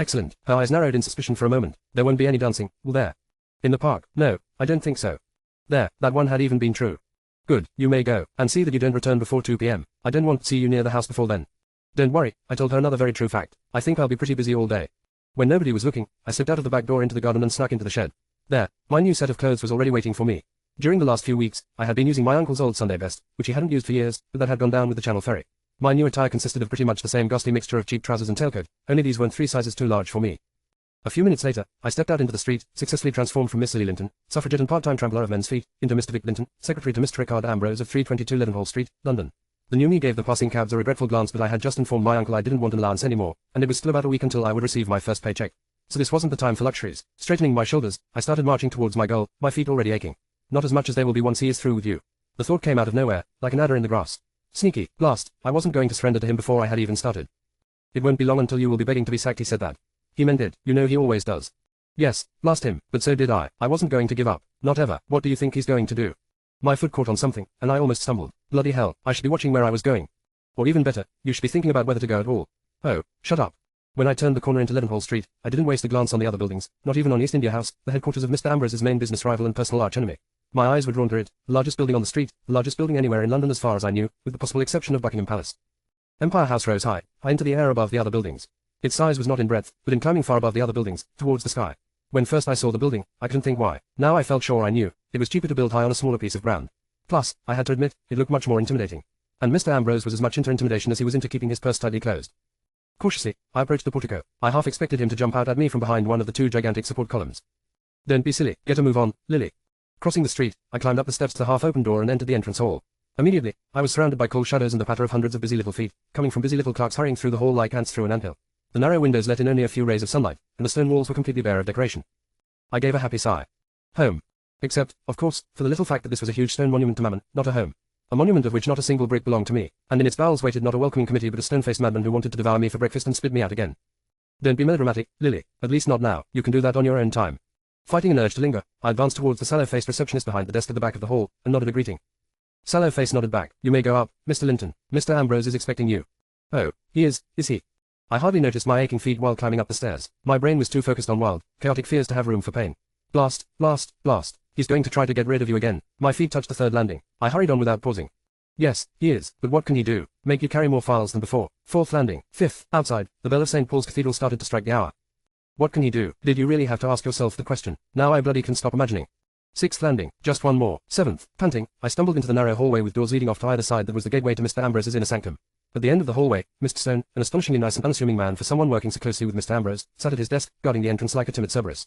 Excellent. Her eyes narrowed in suspicion for a moment. There won't be any dancing, will there? In the park? No, I don't think so. There, that one had even been true. Good, you may go, and see that you don't return before 2 p.m. I don't want to see you near the house before then. Don't worry, I told her another very true fact. I think I'll be pretty busy all day. When nobody was looking, I slipped out of the back door into the garden and snuck into the shed. There, my new set of clothes was already waiting for me. During the last few weeks, I had been using my uncle's old Sunday best, which he hadn't used for years, but that had gone down with the Channel ferry. My new attire consisted of pretty much the same ghastly mixture of cheap trousers and tailcoat, only these weren't 3 sizes too large for me. A few minutes later, I stepped out into the street, successfully transformed from Miss Lily Linton, suffragette and part-time trampler of men's feet, into Mr. Vic Linton, secretary to Mr. Rickard Ambrose of 322 Leadenhall Street, London. The new me gave the passing cabs a regretful glance, but I had just informed my uncle I didn't want an allowance anymore, and it was still about a week until I would receive my first paycheck. So this wasn't the time for luxuries. Straightening my shoulders, I started marching towards my goal, my feet already aching. Not as much as they will be once he is through with you. The thought came out of nowhere, like an adder in the grass. Sneaky, blast, I wasn't going to surrender to him before I had even started. It won't be long until you will be begging to be sacked, he said that. He meant it, you know he always does. Yes, blast him, but so did I. I wasn't going to give up. Not ever. What do you think he's going to do? My foot caught on something, and I almost stumbled. Bloody hell, I should be watching where I was going. Or even better, you should be thinking about whether to go at all. Oh, shut up. When I turned the corner into Leadenhall Street, I didn't waste a glance on the other buildings, not even on East India House, the headquarters of Mr. Ambrose's main business rival and personal archenemy. My eyes were drawn to it, the largest building on the street, the largest building anywhere in London as far as I knew, with the possible exception of Buckingham Palace. Empire House rose high into the air above the other buildings. Its size was not in breadth, but in climbing far above the other buildings, towards the sky. When first I saw the building, I couldn't think why. Now I felt sure I knew. It was cheaper to build high on a smaller piece of ground. Plus, I had to admit, it looked much more intimidating. And Mr. Ambrose was as much into intimidation as he was into keeping his purse tightly closed. Cautiously, I approached the portico. I half expected him to jump out at me from behind one of the 2 gigantic support columns. Don't be silly, get a move on, Lily. Crossing the street, I climbed up the steps to the half-open door and entered the entrance hall. Immediately, I was surrounded by cold shadows and the patter of hundreds of busy little feet, coming from busy little clerks hurrying through the hall like ants through an anthill. The narrow windows let in only a few rays of sunlight, and the stone walls were completely bare of decoration. I gave a happy sigh. Home. Except, of course, for the little fact that this was a huge stone monument to Mammon, not a home. A monument of which not a single brick belonged to me, and in its bowels waited not a welcoming committee but a stone-faced madman who wanted to devour me for breakfast and spit me out again. Don't be melodramatic, Lily, at least not now, you can do that on your own time. Fighting an urge to linger, I advanced towards the sallow-faced receptionist behind the desk at the back of the hall, and nodded a greeting. Sallow-face nodded back. You may go up, Mr. Linton. Mr. Ambrose is expecting you. Oh, he is he? I hardly noticed my aching feet while climbing up the stairs. My brain was too focused on wild, chaotic fears to have room for pain. Blast, blast, blast. He's going to try to get rid of you again. My feet touched the 3rd landing. I hurried on without pausing. Yes, he is, but what can he do? Make you carry more files than before. 4th landing, 5th, outside, the bell of St. Paul's Cathedral started to strike the hour. What can he do? Did you really have to ask yourself the question? Now I bloody can stop imagining. 6th landing, just one more. 7th, panting, I stumbled into the narrow hallway with doors leading off to either side that was the gateway to Mr. Ambrose's inner sanctum. At the end of the hallway, Mr. Stone, an astonishingly nice and unassuming man for someone working so closely with Mr. Ambrose, sat at his desk, guarding the entrance like a timid Cerberus.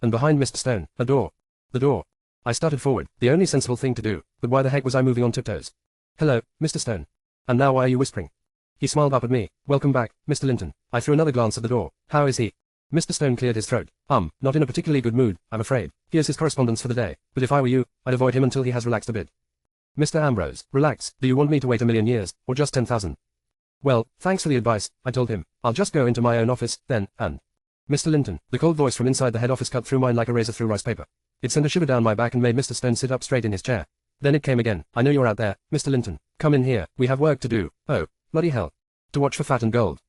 And behind Mr. Stone, a door. The door. I started forward, the only sensible thing to do, but why the heck was I moving on tiptoes? Hello, Mr. Stone. And now why are you whispering? He smiled up at me. Welcome back, Mr. Linton. I threw another glance at the door. How is he? Mr. Stone cleared his throat. Not in a particularly good mood, I'm afraid. Here's his correspondence for the day, but if I were you, I'd avoid him until he has relaxed a bit. Mr. Ambrose, relax. Do you want me to wait 1,000,000 years, or just 10,000? Well, thanks for the advice, I told him. I'll just go into my own office, then, and... Mr. Linton, the cold voice from inside the head office cut through mine like a razor through rice paper. It sent a shiver down my back and made Mr. Stone sit up straight in his chair. Then it came again. I know you're out there, Mr. Linton. Come in here, we have work to do. Oh, bloody hell. To watch for fat and gold.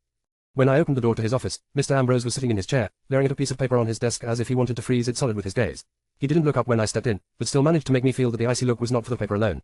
When I opened the door to his office, Mr. Ambrose was sitting in his chair, staring at a piece of paper on his desk as if he wanted to freeze it solid with his gaze. He didn't look up when I stepped in, but still managed to make me feel that the icy look was not for the paper alone.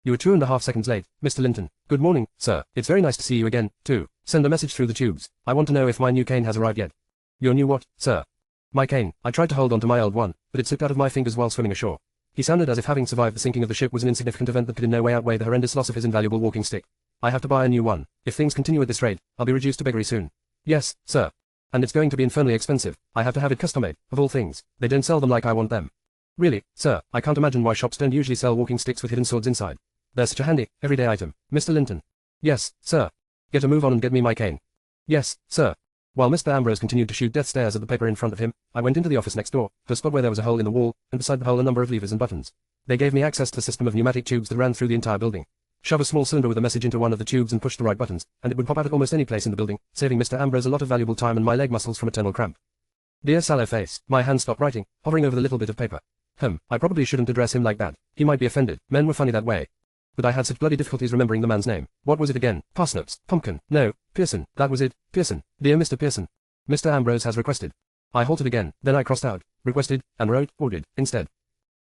You were 2.5 seconds late, Mr. Linton. Good morning, sir. It's very nice to see you again, too. Send a message through the tubes. I want to know if my new cane has arrived yet. Your new what, sir? My cane. I tried to hold on to my old one, but it slipped out of my fingers while swimming ashore. He sounded as if having survived the sinking of the ship was an insignificant event that could in no way outweigh the horrendous loss of his invaluable walking stick. I have to buy a new one. If things continue at this rate, I'll be reduced to beggary soon. Yes, sir. And it's going to be infernally expensive. I have to have it custom-made, of all things. They don't sell them like I want them. Really, sir, I can't imagine why shops don't usually sell walking sticks with hidden swords inside. They're such a handy, everyday item. Mr. Linton. Yes, sir. Get a move on and get me my cane. Yes, sir. While Mr. Ambrose continued to shoot death stares at the paper in front of him, I went into the office next door, to a spot where there was a hole in the wall, and beside the hole a number of levers and buttons. They gave me access to the system of pneumatic tubes that ran through the entire building. Shove a small cylinder with a message into one of the tubes and push the right buttons, and it would pop out at almost any place in the building, saving Mr. Ambrose a lot of valuable time and my leg muscles from eternal cramp. Dear sallow face, my hand stopped writing, hovering over the little bit of paper. I probably shouldn't address him like that. He might be offended. Men were funny that way. But I had such bloody difficulties remembering the man's name. What was it again? Parsnips. Pumpkin. No, Pearson. That was it. Pearson. Dear Mr. Pearson. Mr. Ambrose has requested. I halted again, then I crossed out, requested, and wrote, ordered, instead.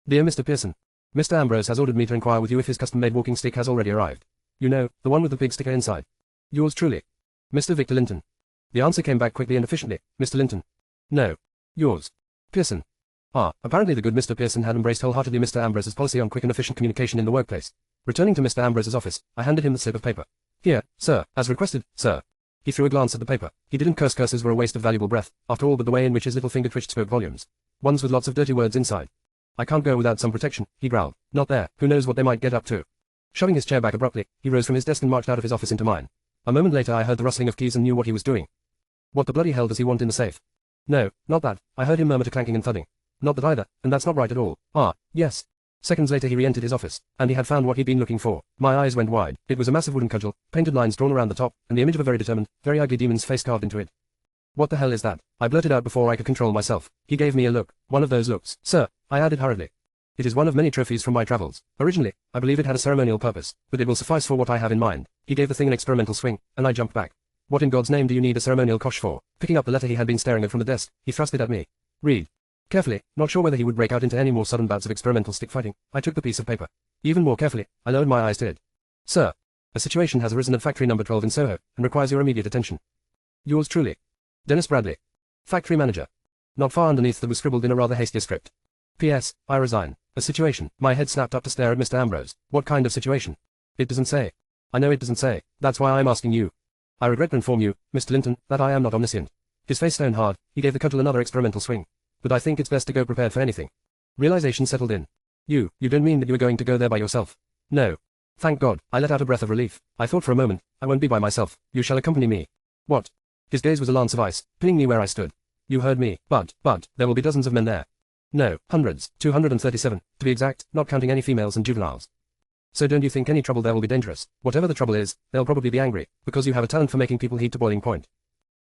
Dear Mr. Pearson. Mr. Ambrose has ordered me to inquire with you if his custom-made walking stick has already arrived. You know, the one with the big sticker inside. Yours truly. Mr. Victor Linton. The answer came back quickly and efficiently, Mr. Linton. No. Yours. Pearson. Apparently the good Mr. Pearson had embraced wholeheartedly Mr. Ambrose's policy on quick and efficient communication in the workplace. Returning to Mr. Ambrose's office, I handed him the slip of paper. Here, sir, as requested, sir. He threw a glance at the paper. He didn't curse. Curses were a waste of valuable breath, after all, but the way in which his little finger twitched spoke volumes. Ones with lots of dirty words inside. I can't go without some protection, he growled. Not there, who knows what they might get up to. Shoving his chair back abruptly, he rose from his desk and marched out of his office into mine. A moment later I heard the rustling of keys and knew what he was doing. What the bloody hell does he want in the safe? No, not that, I heard him murmur to clanking and thudding. Not that either, and that's not right at all. Yes. Seconds later he re-entered his office, and he had found what he'd been looking for. My eyes went wide. It was a massive wooden cudgel, painted lines drawn around the top, and the image of a very determined, very ugly demon's face carved into it. What the hell is that? I blurted out before I could control myself. He gave me a look, one of those looks. Sir, I added hurriedly. It is one of many trophies from my travels. Originally, I believe it had a ceremonial purpose, but it will suffice for what I have in mind. He gave the thing an experimental swing, and I jumped back. What in God's name do you need a ceremonial cosh for? Picking up the letter he had been staring at from the desk, he thrust it at me. Read. Carefully, not sure whether he would break out into any more sudden bouts of experimental stick fighting, I took the piece of paper. Even more carefully, I lowered my eyes to it. Sir, a situation has arisen at factory number 12 in Soho, and requires your immediate attention. Yours truly. Dennis Bradley. Factory manager. Not far underneath that was scribbled in a rather hasty script. P.S. I resign. A situation. My head snapped up to stare at Mr. Ambrose. What kind of situation? It doesn't say. I know it doesn't say. That's why I'm asking you. I regret to inform you, Mr. Linton, that I am not omniscient. His face stoned hard. He gave the cudgel another experimental swing. But I think it's best to go prepared for anything. Realization settled in. You don't mean that you were going to go there by yourself? No. Thank God. I let out a breath of relief. I thought for a moment, I won't be by myself. You shall accompany me. What? His gaze was a lance of ice, pinning me where I stood. You heard me. But, there will be dozens of men there. No, hundreds, 237, to be exact, not counting any females and juveniles. So don't you think any trouble there will be dangerous? Whatever the trouble is, they'll probably be angry, because you have a talent for making people heat to boiling point.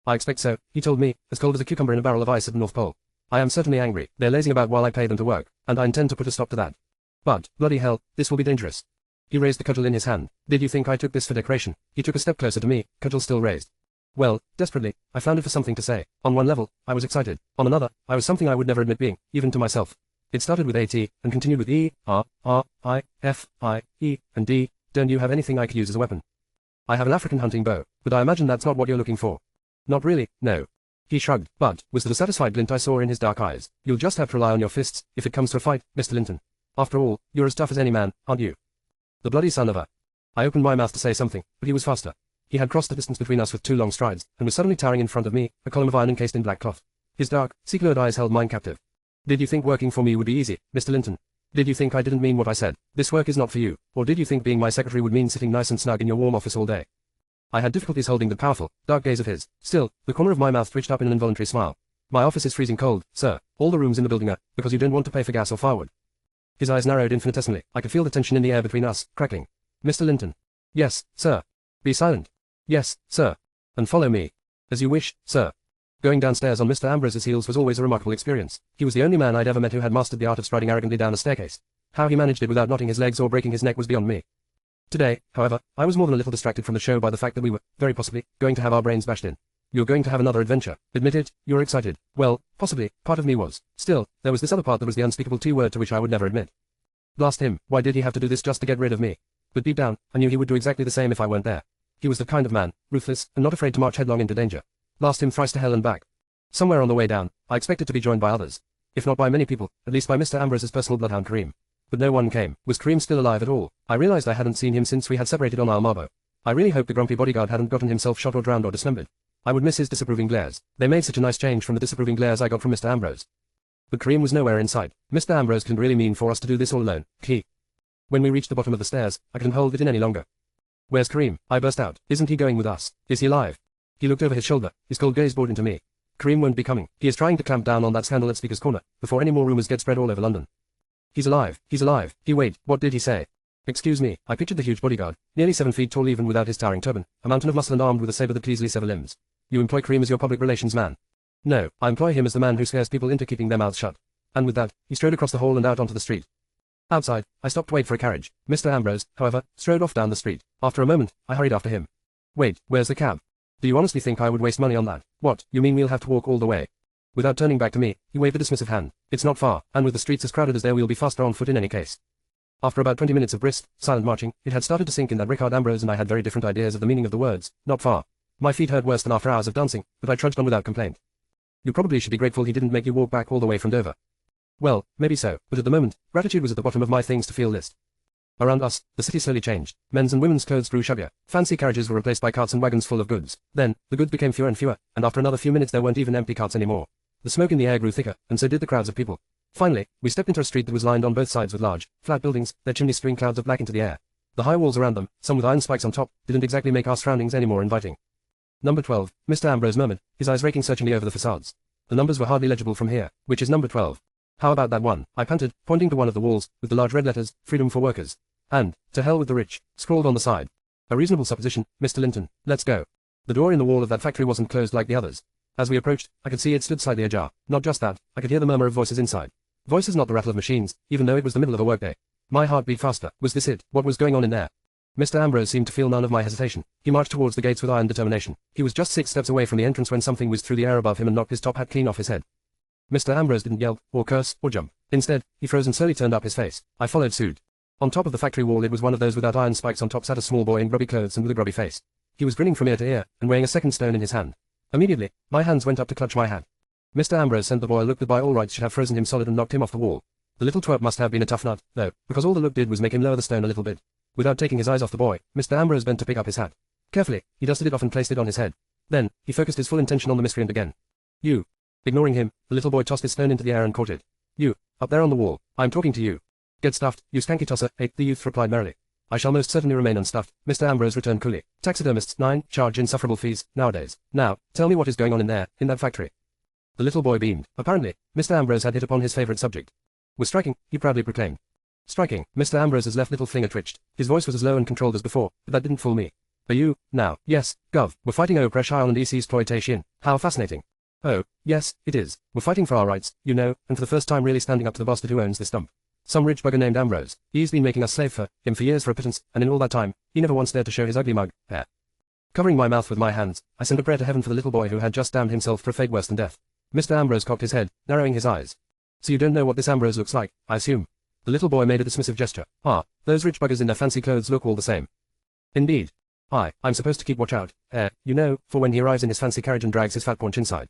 I expect so, he told me, as cold as a cucumber in a barrel of ice at the North Pole. I am certainly angry. They're lazing about while I pay them to work, and I intend to put a stop to that. But, bloody hell, this will be dangerous. He raised the cudgel in his hand. Did you think I took this for decoration? He took a step closer to me, cudgel still raised. Well, desperately, I floundered for something to say. On one level, I was excited. On another, I was something I would never admit being, even to myself. It started with A-T, and continued with E, R, I, F, I, E, and D. Don't you have anything I could use as a weapon? I have an African hunting bow, but I imagine that's not what you're looking for. Not really, no. He shrugged, but, was the dissatisfied glint I saw in his dark eyes. You'll just have to rely on your fists, if it comes to a fight, Mr. Linton. After all, you're as tough as any man, aren't you? The bloody son of a... I opened my mouth to say something, but he was faster. He had crossed the distance between us with 2 long strides, and was suddenly towering in front of me, a column of iron encased in black cloth. His dark, sea-colored eyes held mine captive. Did you think working for me would be easy, Mr. Linton? Did you think I didn't mean what I said? This work is not for you. Or did you think being my secretary would mean sitting nice and snug in your warm office all day? I had difficulties holding the powerful, dark gaze of his. Still, the corner of my mouth twitched up in an involuntary smile. My office is freezing cold, sir. All the rooms in the building are, because you don't want to pay for gas or firewood. His eyes narrowed infinitesimally. I could feel the tension in the air between us, crackling. Mr. Linton. Yes, sir. Be silent. Yes, sir. And follow me. As you wish, sir. Going downstairs on Mr. Ambrose's heels was always a remarkable experience. He was the only man I'd ever met who had mastered the art of striding arrogantly down a staircase. How he managed it without knotting his legs or breaking his neck was beyond me. Today, however, I was more than a little distracted from the show by the fact that we were, very possibly, going to have our brains bashed in. You're going to have another adventure. Admit it, you're excited. Well, possibly, part of me was. Still, there was this other part that was the unspeakable T-word to which I would never admit. Blast him, why did he have to do this just to get rid of me? But deep down, I knew he would do exactly the same if I weren't there. He was the kind of man, ruthless, and not afraid to march headlong into danger. Blast him thrice to hell and back. Somewhere on the way down, I expected to be joined by others. If not by many people, at least by Mr. Ambrose's personal bloodhound Kareem. But no one came. Was Kareem still alive at all? I realized I hadn't seen him since we had separated on Isle Marbo. I really hoped the grumpy bodyguard hadn't gotten himself shot or drowned or dismembered. I would miss his disapproving glares. They made such a nice change from the disapproving glares I got from Mr. Ambrose. But Kareem was nowhere in sight. Mr. Ambrose couldn't really mean for us to do this all alone, he. When we reached the bottom of the stairs, I couldn't hold it in any longer. Where's Kareem? I burst out. Isn't he going with us? Is he alive? He looked over his shoulder, his cold gaze bored into me. Kareem won't be coming. He is trying to clamp down on that scandal at Speaker's Corner, before any more rumors get spread all over London. He's alive. He's alive. Wait, what did he say? Excuse me, I pictured the huge bodyguard, nearly 7 feet tall even without his towering turban, a mountain of muscle and armed with a saber that could easily sever limbs. You employ Kareem as your public relations man? No, I employ him as the man who scares people into keeping their mouths shut. And with that, he strode across the hall and out onto the street. Outside, I stopped to wait for a carriage. Mr. Ambrose, however, strode off down the street. After a moment, I hurried after him. Wait, where's the cab? Do you honestly think I would waste money on that? What, you mean we'll have to walk all the way? Without turning back to me, he waved a dismissive hand. It's not far, and with the streets as crowded as they are we'll be faster on foot in any case. After about 20 minutes of brisk, silent marching, it had started to sink in that Richard Ambrose and I had very different ideas of the meaning of the words, not far. My feet hurt worse than after hours of dancing, but I trudged on without complaint. You probably should be grateful he didn't make you walk back all the way from Dover. Well, maybe so, but at the moment, gratitude was at the bottom of my things to feel list. Around us, the city slowly changed. Men's and women's clothes grew shabbier. Fancy carriages were replaced by carts and wagons full of goods. Then, the goods became fewer and fewer, and after another few minutes there weren't even empty carts anymore. The smoke in the air grew thicker, and so did the crowds of people. Finally, we stepped into a street that was lined on both sides with large, flat buildings, their chimneys spewing clouds of black into the air. The high walls around them, some with iron spikes on top, didn't exactly make our surroundings any more inviting. Number 12, Mr. Ambrose murmured, his eyes raking searchingly over the facades. The numbers were hardly legible from here. Which is number 12? How about that one? I panted, pointing to one of the walls, with the large red letters, Freedom for Workers. And, to hell with the rich, scrawled on the side. A reasonable supposition, Mr. Linton. Let's go. The door in the wall of that factory wasn't closed like the others. As we approached, I could see it stood slightly ajar. Not just that, I could hear the murmur of voices inside. Voices, not the rattle of machines, even though it was the middle of a workday. My heart beat faster. Was this it? What was going on in there? Mr. Ambrose seemed to feel none of my hesitation. He marched towards the gates with iron determination. He was just 6 steps away from the entrance when something whizzed through the air above him and knocked his top hat clean off his head. Mr. Ambrose didn't yell, or curse, or jump. Instead, he froze and slowly turned up his face. I followed suit. On top of the factory wall, it was one of those without iron spikes on top, sat a small boy in grubby clothes and with a grubby face. He was grinning from ear to ear, and weighing a second stone in his hand. Immediately, my hands went up to clutch my hat. Mr. Ambrose sent the boy a look that by all rights should have frozen him solid and knocked him off the wall. The little twerp must have been a tough nut, though, because all the look did was make him lower the stone a little bit. Without taking his eyes off the boy, Mr. Ambrose bent to pick up his hat. Carefully, he dusted it off and placed it on his head. Then, he focused his full attention on the miscreant again. You. Ignoring him, the little boy tossed his stone into the air and caught it. You, up there on the wall, I'm talking to you. Get stuffed, you skanky tosser, 8, the youth replied merrily. I shall most certainly remain unstuffed, Mr. Ambrose returned coolly. Taxidermists, 9, charge insufferable fees, nowadays. Now, tell me what is going on in there, in that factory. The little boy beamed. Apparently, Mr. Ambrose had hit upon his favorite subject. Was striking, he proudly proclaimed. Striking. Mr. Ambrose's left little finger twitched. His voice was as low and controlled as before, but that didn't fool me. Are you, now? Yes, Gov. We're fighting oppression and exploitation. How fascinating. Oh, yes, it is. We're fighting for our rights, you know, and for the first time really standing up to the bastard who owns this dump. Some rich bugger named Ambrose. He's been making us slave for him for years for a pittance, and in all that time, he never once dared to show his ugly mug. Hair. Covering my mouth with my hands, I sent a prayer to heaven for the little boy who had just damned himself for a fate worse than death. Mr. Ambrose cocked his head, narrowing his eyes. So you don't know what this Ambrose looks like, I assume. The little boy made a dismissive gesture. Ah, those rich buggers in their fancy clothes look all the same. Indeed. I'm supposed to keep watch out, you know, for when he arrives in his fancy carriage and drags his fat paunch inside.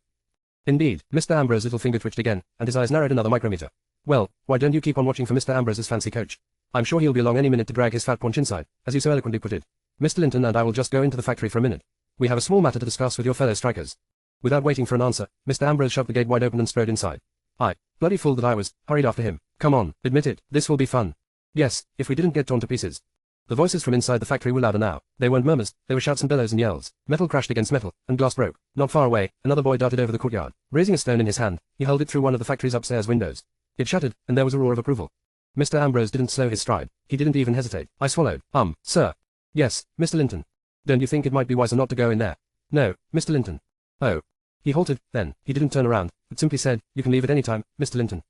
Indeed. Mr. Ambrose's little finger twitched again, and his eyes narrowed another micrometer. Well, why don't you keep on watching for Mr. Ambrose's fancy coach? I'm sure he'll be along any minute to drag his fat paunch inside, as you so eloquently put it. Mr. Linton and I will just go into the factory for a minute. We have a small matter to discuss with your fellow strikers. Without waiting for an answer, Mr. Ambrose shoved the gate wide open and strode inside. I, bloody fool that I was, hurried after him. Come on, admit it, this will be fun. Yes, if we didn't get torn to pieces. The voices from inside the factory were louder now. They weren't murmurs, they were shouts and bellows and yells. Metal crashed against metal, and glass broke. Not far away, another boy darted over the courtyard. Raising a stone in his hand, he hurled it through one of the factory's upstairs windows. It shattered, and there was a roar of approval. Mr. Ambrose didn't slow his stride. He didn't even hesitate. I swallowed. Sir. Yes, Mr. Linton. Don't you think it might be wiser not to go in there? No, Mr. Linton. Oh. He halted, then. He didn't turn around, but simply said, you can leave at any time, Mr. Linton.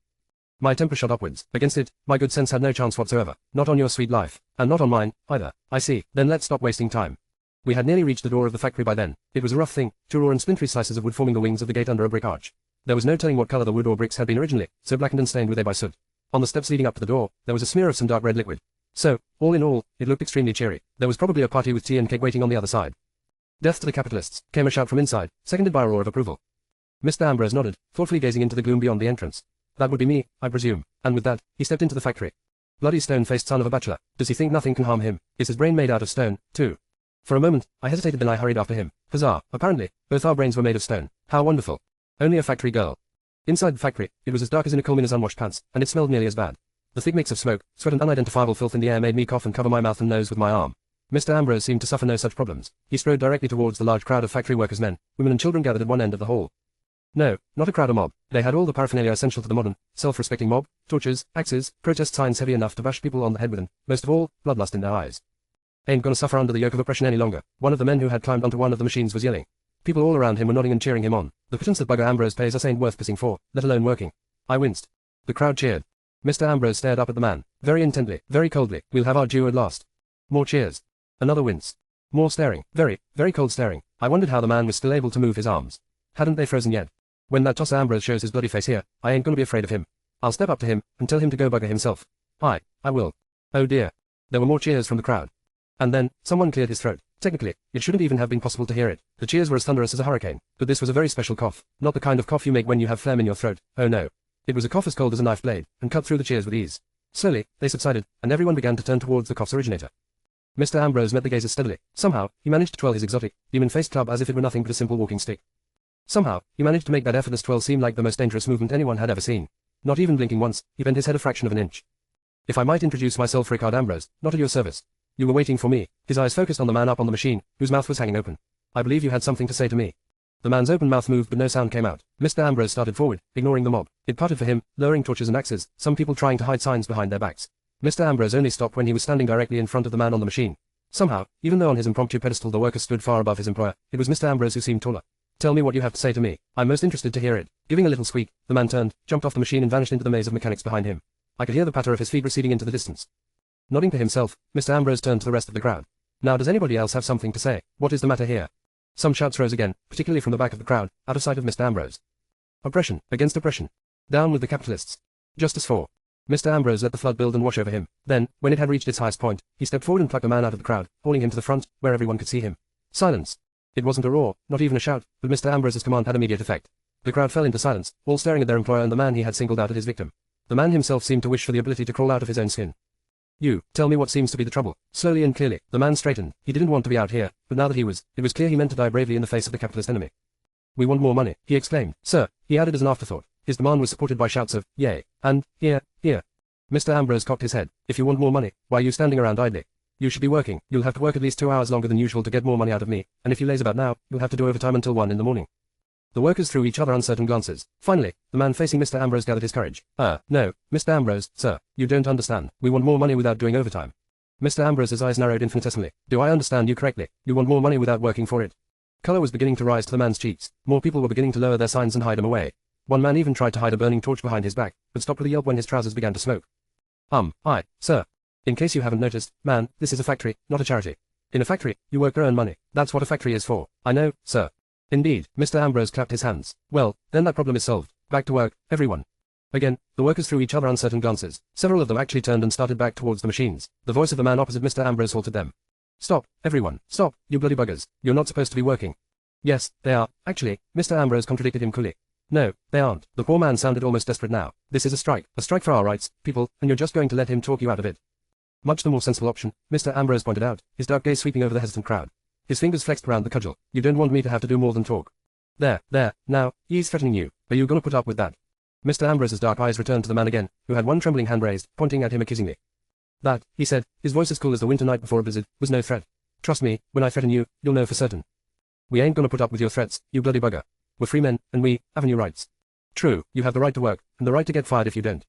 My temper shot upwards. Against it, my good sense had no chance whatsoever. Not on your sweet life. And not on mine, either. I see. Then let's stop wasting time. We had nearly reached the door of the factory by then. It was a rough thing, two raw and splintery slices of wood forming the wings of the gate under a brick arch. There was no telling what color the wood or bricks had been originally, so blackened and stained were they by soot. On the steps leading up to the door, there was a smear of some dark red liquid. So, all in all, it looked extremely cheery. There was probably a party with tea and cake waiting on the other side. Death to the capitalists, came a shout from inside, seconded by a roar of approval. Mr. Ambrose nodded, thoughtfully gazing into the gloom beyond the entrance. That would be me, I presume. And with that, he stepped into the factory. Bloody stone-faced son of a bachelor. Does he think nothing can harm him? Is his brain made out of stone, too? For a moment, I hesitated, then I hurried after him. Huzzah, apparently, both our brains were made of stone. How wonderful. Only a factory girl. Inside the factory, it was as dark as in a coal miner's unwashed pants, and it smelled nearly as bad. The thick mix of smoke, sweat and unidentifiable filth in the air made me cough and cover my mouth and nose with my arm. Mr. Ambrose seemed to suffer no such problems. He strode directly towards the large crowd of factory workers, men, women and children gathered at one end of the hall. No, not a crowd or mob. They had all the paraphernalia essential to the modern, self-respecting mob: torches, axes, protest signs heavy enough to bash people on the head with, and, most of all, bloodlust in their eyes. Ain't gonna suffer under the yoke of oppression any longer. One of the men who had climbed onto one of the machines was yelling. People all around him were nodding and cheering him on. The pittance that bugger Ambrose pays us ain't worth pissing for, let alone working. I winced. The crowd cheered. Mr. Ambrose stared up at the man, very intently, very coldly. We'll have our due at last. More cheers. Another wince. More staring, very, very cold staring. I wondered how the man was still able to move his arms. Hadn't they frozen yet? When that tosser Ambrose shows his bloody face here, I ain't gonna be afraid of him. I'll step up to him and tell him to go bugger himself. I will. Oh dear. There were more cheers from the crowd. And then, someone cleared his throat. Technically, it shouldn't even have been possible to hear it. The cheers were as thunderous as a hurricane, but this was a very special cough. Not the kind of cough you make when you have phlegm in your throat. Oh no. It was a cough as cold as a knife blade, and cut through the cheers with ease. Slowly, they subsided, and everyone began to turn towards the cough's originator. Mr. Ambrose met the gazers steadily. Somehow, he managed to twirl his exotic, demon-faced club as if it were nothing but a simple walking stick. Somehow, he managed to make that effortless twirl seem like the most dangerous movement anyone had ever seen. Not even blinking once, he bent his head a fraction of an inch. If I might introduce myself, Rickard Ambrose, not at your service. You were waiting for me. His eyes focused on the man up on the machine, whose mouth was hanging open. I believe you had something to say to me. The man's open mouth moved but no sound came out. Mr. Ambrose started forward, ignoring the mob. It parted for him, lowering torches and axes, some people trying to hide signs behind their backs. Mr. Ambrose only stopped when he was standing directly in front of the man on the machine. Somehow, even though on his impromptu pedestal the workers stood far above his employer, it was Mr. Ambrose who seemed taller. Tell me what you have to say to me. I'm most interested to hear it. Giving a little squeak, the man turned, jumped off the machine and vanished into the maze of mechanics behind him. I could hear the patter of his feet receding into the distance. Nodding to himself, Mr. Ambrose turned to the rest of the crowd. Now does anybody else have something to say? What is the matter here? Some shouts rose again, particularly from the back of the crowd, out of sight of Mr. Ambrose. Oppression, against oppression. Down with the capitalists. Justice for. Mr. Ambrose let the flood build and wash over him. Then, when it had reached its highest point, he stepped forward and plucked a man out of the crowd, hauling him to the front, where everyone could see him. Silence. It wasn't a roar, not even a shout, but Mr. Ambrose's command had immediate effect. The crowd fell into silence, all staring at their employer and the man he had singled out as his victim. The man himself seemed to wish for the ability to crawl out of his own skin. You, tell me what seems to be the trouble. Slowly and clearly, the man straightened. He didn't want to be out here, but now that it was clear he meant to die bravely in the face of the capitalist enemy. We want more money, he exclaimed. Sir, he added as an afterthought. His demand was supported by shouts of, yay, and, here. Mr. Ambrose cocked his head. If you want more money, why are you standing around idly? You should be working. You'll have to work at least 2 hours longer than usual to get more money out of me, and if you laze about now, you'll have to do overtime until 1 in the morning. The workers threw each other uncertain glances. Finally, the man facing Mr. Ambrose gathered his courage. No, Mr. Ambrose, sir, you don't understand. We want more money without doing overtime. Mr. Ambrose's eyes narrowed infinitesimally. Do I understand you correctly? You want more money without working for it? Color was beginning to rise to the man's cheeks. More people were beginning to lower their signs and hide them away. One man even tried to hide a burning torch behind his back, but stopped with a yelp when his trousers began to smoke. Sir. In case you haven't noticed, man, this is a factory, not a charity. In a factory, you work to earn money. That's what a factory is for. I know, sir. Indeed, Mr. Ambrose clapped his hands. Well, then that problem is solved. Back to work, everyone. Again, the workers threw each other uncertain glances. Several of them actually turned and started back towards the machines. The voice of the man opposite Mr. Ambrose halted them. Stop, everyone, stop, you bloody buggers. You're not supposed to be working. Yes, they are. Actually, Mr. Ambrose contradicted him coolly. No, they aren't. The poor man sounded almost desperate now. This is a strike for our rights, people, and you're just going to let him talk you out of it. Much the more sensible option, Mr. Ambrose pointed out, his dark gaze sweeping over the hesitant crowd. His fingers flexed around the cudgel. You don't want me to have to do more than talk. There, now, he's threatening you. Are you gonna put up with that? Mr. Ambrose's dark eyes returned to the man again, who had one trembling hand raised, pointing at him accusingly. That, he said, his voice as cool as the winter night before a blizzard, was no threat. Trust me, when I threaten you, you'll know for certain. We ain't gonna put up with your threats, you bloody bugger. We're free men, and we haven't your rights. True, you have the right to work, and the right to get fired if you don't.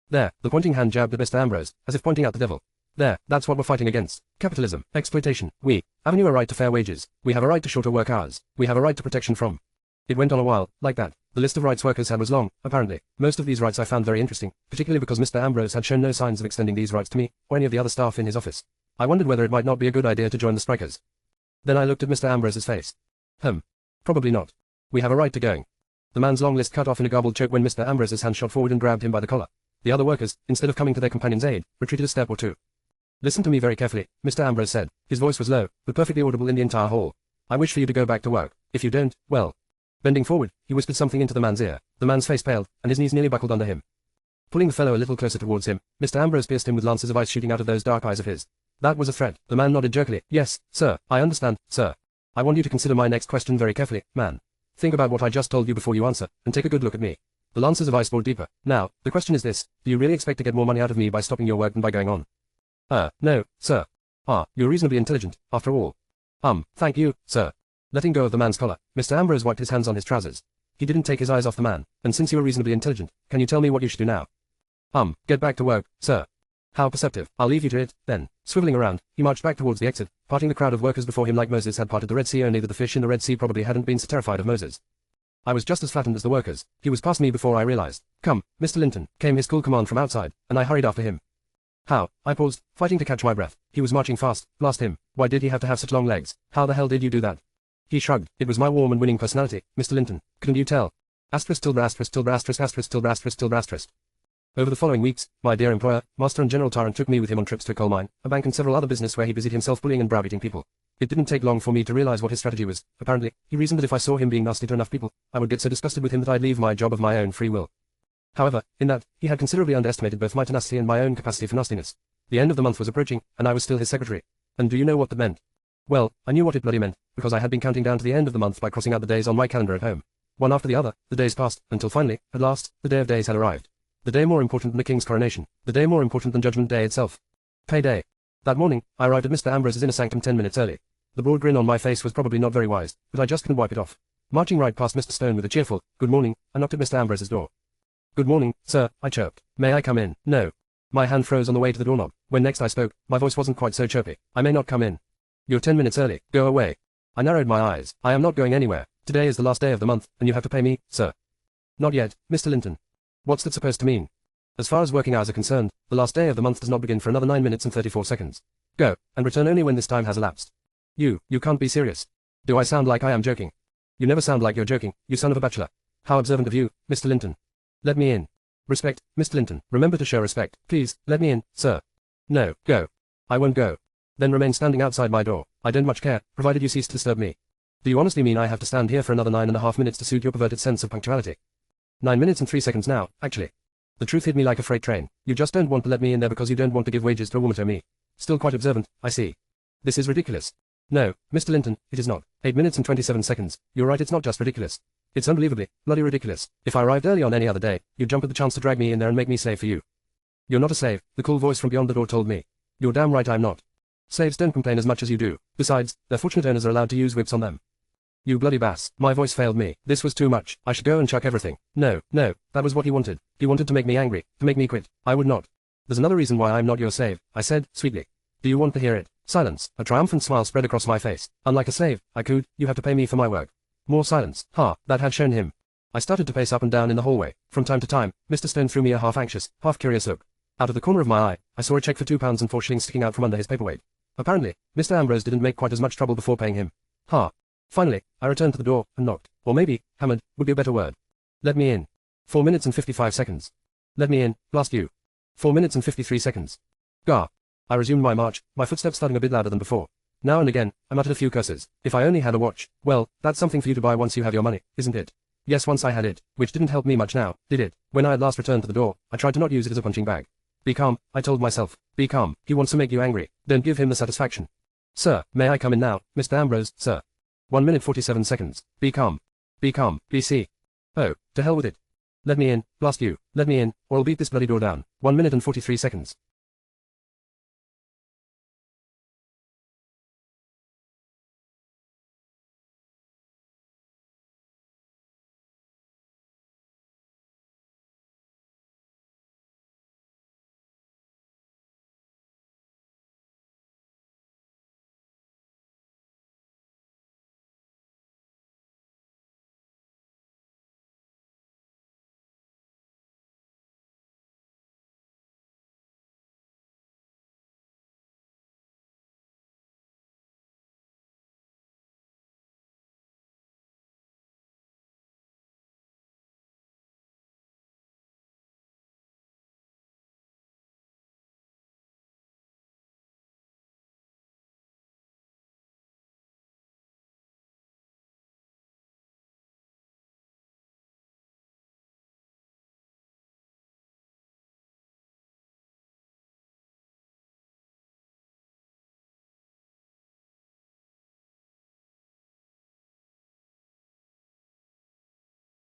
There, the pointing hand jabbed at Mr. Ambrose, as if pointing out the devil. There, that's what we're fighting against. Capitalism, exploitation. We haven't you a right to fair wages. We have a right to shorter work hours. We have a right to protection from. It went on a while, like that. The list of rights workers had was long, apparently. Most of these rights I found very interesting, particularly because Mr. Ambrose had shown no signs of extending these rights to me, or any of the other staff in his office. I wondered whether it might not be a good idea to join the strikers. Then I looked at Mr. Ambrose's face. Probably not. We have a right to going. The man's long list cut off in a garbled choke when Mr. Ambrose's hand shot forward and grabbed him by the collar. The other workers, instead of coming to their companion's aid, retreated a step or two. Listen to me very carefully, Mr. Ambrose said. His voice was low, but perfectly audible in the entire hall. I wish for you to go back to work. If you don't, well. Bending forward, he whispered something into the man's ear. The man's face paled, and his knees nearly buckled under him. Pulling the fellow a little closer towards him, Mr. Ambrose pierced him with lances of ice shooting out of those dark eyes of his. That was a threat. The man nodded jerkily. Yes, sir, I understand, sir. I want you to consider my next question very carefully, man. Think about what I just told you before you answer, and take a good look at me. The lances of ice bored deeper. Now, the question is this, do you really expect to get more money out of me by stopping your work than by going on? No, sir. You're reasonably intelligent, after all. Thank you, sir. Letting go of the man's collar, Mr. Ambrose wiped his hands on his trousers. He didn't take his eyes off the man, and since you are reasonably intelligent, can you tell me what you should do now? Get back to work, sir. How perceptive. I'll leave you to it, then. Swiveling around, he marched back towards the exit, parting the crowd of workers before him like Moses had parted the Red Sea, only that the fish in the Red Sea probably hadn't been so terrified of Moses. I was just as flattened as the workers. He was past me before I realized. Come, Mr. Linton, came his cool command from outside, and I hurried after him. How? I paused, fighting to catch my breath. He was marching fast, blast him. Why did he have to have such long legs? How the hell did you do that? He shrugged. It was my warm and winning personality, Mr. Linton. Couldn't you tell? Asterisk tilde asterisk tilde asterisk asterisk tilde asterisk tilde asterisk. Over the following weeks, my dear employer, Master and General Tyrant took me with him on trips to a coal mine, a bank and several other business where he busied himself bullying and browbeating people. It didn't take long for me to realize what his strategy was. Apparently, he reasoned that if I saw him being nasty to enough people, I would get so disgusted with him that I'd leave my job of my own free will. However, in that, he had considerably underestimated both my tenacity and my own capacity for nastiness. The end of the month was approaching, and I was still his secretary. And do you know what that meant? Well, I knew what it bloody meant, because I had been counting down to the end of the month by crossing out the days on my calendar at home. One after the other, the days passed, until finally, at last, the day of days had arrived. The day more important than the king's coronation. The day more important than Judgment Day itself. Payday. That morning, I arrived at Mr. Ambrose's inner sanctum 10 minutes early. The broad grin on my face was probably not very wise, but I just couldn't wipe it off. Marching right past Mr. Stone with a cheerful, "Good morning," I knocked at Mr. Ambrose's door. "Good morning, sir," I chirped. "May I come in?" "No." My hand froze on the way to the doorknob. When next I spoke, my voice wasn't quite so chirpy. "I may not come in." "You're 10 minutes early. Go away." I narrowed my eyes. "I am not going anywhere. Today is the last day of the month, and you have to pay me, sir." "Not yet, Mr. Linton." "What's that supposed to mean?" "As far as working hours are concerned, the last day of the month does not begin for another 9 minutes and 34 seconds. Go, and return only when this time has elapsed." You can't be serious. Do I sound like I am joking?" "You never sound like you're joking, you son of a bachelor." "How observant of you, Mr. Linton." "Let me in." "Respect, Mr. Linton. Remember to show respect. Please, let me in, sir." "No, go." "I won't go." "Then remain standing outside my door. I don't much care, provided you cease to disturb me." "Do you honestly mean I have to stand here for another 9.5 minutes to suit your perverted sense of punctuality?" 9 minutes and 3 seconds now, actually. The truth hit me like a freight train. You just don't want to let me in there because you don't want to give wages to a woman to me. Still quite observant, I see. This is ridiculous. No, Mr. Linton, it is not. 8 minutes and 27 seconds. You're right, it's not just ridiculous. It's unbelievably, bloody ridiculous. If I arrived early on any other day, you'd jump at the chance to drag me in there and make me slave for you. "You're not a slave," the cool voice from beyond the door told me. "You're damn right I'm not. Slaves don't complain as much as you do. Besides, their fortunate owners are allowed to use whips on them." "You bloody bass." My voice failed me. This was too much. I should go and chuck everything. No, that was what he wanted. He wanted to make me angry, to make me quit. I would not. "There's another reason why I'm not your slave," I said, sweetly. "Do you want to hear it?" Silence. A triumphant smile spread across my face. "Unlike a slave," I cooed, "you have to pay me for my work." More silence. That had shown him. I started to pace up and down in the hallway. From time to time, Mr. Stone threw me a half-anxious, half-curious look. Out of the corner of my eye, I saw a check for £2 and 4 shillings sticking out from under his paperweight. Apparently, Mr. Ambrose didn't make quite as much trouble before paying him. Finally, I returned to the door, and knocked. Or maybe, hammered, would be a better word. "Let me in." 4 minutes and 55 seconds. "Let me in, blast you." 4 minutes and 53 seconds. Gah. I resumed my march, my footsteps thudding a bit louder than before. Now and again, I muttered a few curses. If I only had a watch. Well, that's something for you to buy once you have your money, isn't it? Yes, once I had it, which didn't help me much now, did it? When I at last returned to the door, I tried to not use it as a punching bag. Be calm, I told myself. Be calm. He wants to make you angry. Don't give him the satisfaction. "Sir, may I come in now, Mr. Ambrose, sir?" 1 minute 47 seconds. Be calm. Be calm. BC. Oh, to hell with it. "Let me in, blast you. Let me in, or I'll beat this bloody door down." 1 minute and 43 seconds.